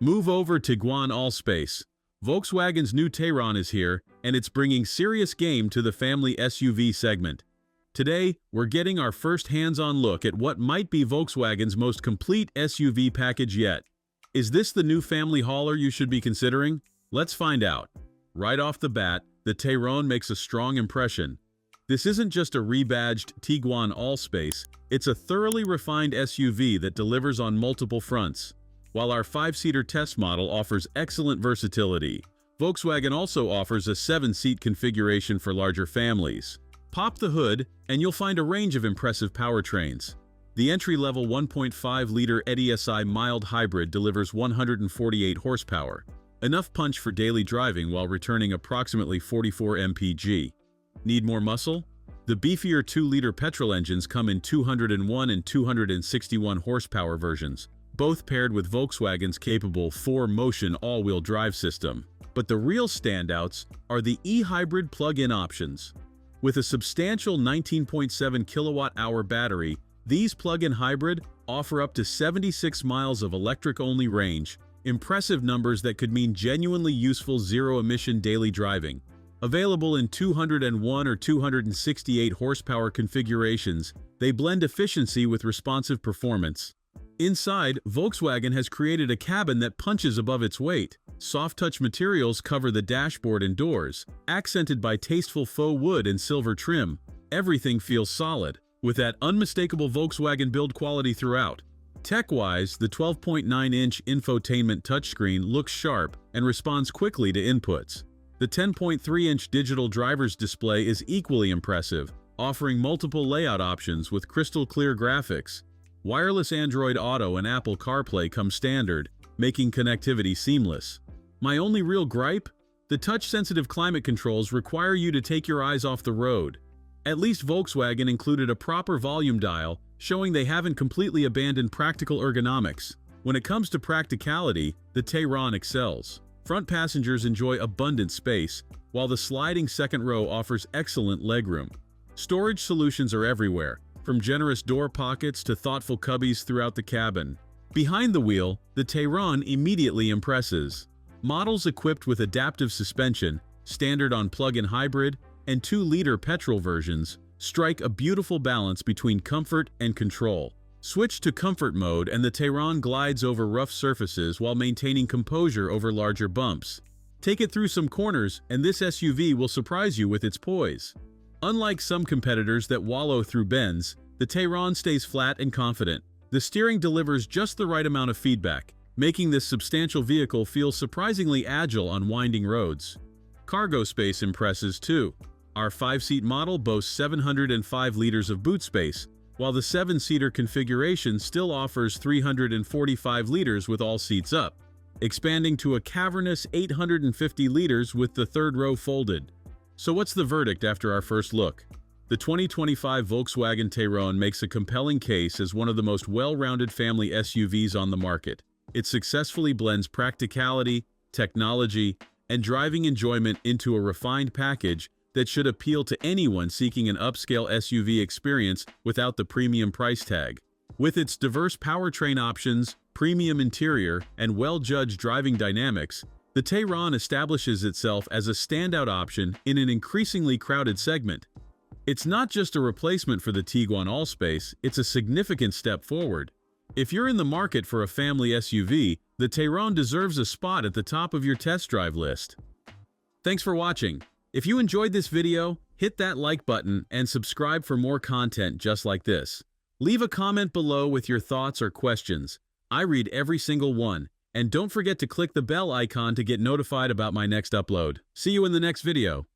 Move over to Tiguan Allspace. Volkswagen's new Tayron is here, and it's bringing serious game to the family SUV segment. Today, we're getting our first hands-on look at what might be Volkswagen's most complete SUV package yet. Is this the new family hauler you should be considering? Let's find out. Right off the bat, the Tayron makes a strong impression. This isn't just a rebadged Tiguan Allspace, it's a thoroughly refined SUV that delivers on multiple fronts. While our 5-seater test model offers excellent versatility, Volkswagen also offers a 7-seat configuration for larger families. Pop the hood, and you'll find a range of impressive powertrains. The entry-level 1.5-liter eTSI mild hybrid delivers 148 horsepower, enough punch for daily driving while returning approximately 44 mpg. Need more muscle? The beefier 2-liter petrol engines come in 201 and 261 horsepower versions, both paired with Volkswagen's capable 4-motion all-wheel drive system. But the real standouts are the eHybrid plug-in options. With a substantial 19.7 kilowatt-hour battery, these plug-in hybrid offer up to 76 miles of electric-only range, impressive numbers that could mean genuinely useful zero-emission daily driving. Available in 201 or 268 horsepower configurations, they blend efficiency with responsive performance. Inside, Volkswagen has created a cabin that punches above its weight. Soft-touch materials cover the dashboard and doors, accented by tasteful faux wood and silver trim. Everything feels solid, with that unmistakable Volkswagen build quality throughout. Tech-wise, the 12.9-inch infotainment touchscreen looks sharp and responds quickly to inputs. The 10.3-inch digital driver's display is equally impressive, offering multiple layout options with crystal-clear graphics. Wireless Android Auto and Apple CarPlay come standard, making connectivity seamless. My only real gripe? The touch-sensitive climate controls require you to take your eyes off the road. At least Volkswagen included a proper volume dial, showing they haven't completely abandoned practical ergonomics. When it comes to practicality, the Tayron excels. Front passengers enjoy abundant space, while the sliding second row offers excellent legroom. Storage solutions are everywhere, from generous door pockets to thoughtful cubbies throughout the cabin. Behind the wheel, the Tayron immediately impresses. Models equipped with adaptive suspension, standard on plug-in hybrid, and 2-liter petrol versions strike a beautiful balance between comfort and control. Switch to comfort mode and the Tayron glides over rough surfaces while maintaining composure over larger bumps. Take it through some corners and this SUV will surprise you with its poise. Unlike some competitors that wallow through bends, the Tayron stays flat and confident. The steering delivers just the right amount of feedback, making this substantial vehicle feel surprisingly agile on winding roads. Cargo space impresses too. Our 5-seat model boasts 705 liters of boot space, while the 7-seater configuration still offers 345 liters with all seats up, expanding to a cavernous 850 liters with the third row folded. So what's the verdict after our first look? The 2025 Volkswagen Tayron makes a compelling case as one of the most well-rounded family SUVs on the market. It successfully blends practicality, technology, and driving enjoyment into a refined package that should appeal to anyone seeking an upscale SUV experience without the premium price tag. With its diverse powertrain options, premium interior, and well-judged driving dynamics, the Tayron establishes itself as a standout option in an increasingly crowded segment. It's not just a replacement for the Tiguan Allspace, it's a significant step forward. If you're in the market for a family SUV, the Tayron deserves a spot at the top of your test drive list. Thanks for watching. If you enjoyed this video, hit that like button and subscribe for more content just like this. Leave a comment below with your thoughts or questions. I read every single one. And don't forget to click the bell icon to get notified about my next upload. See you in the next video.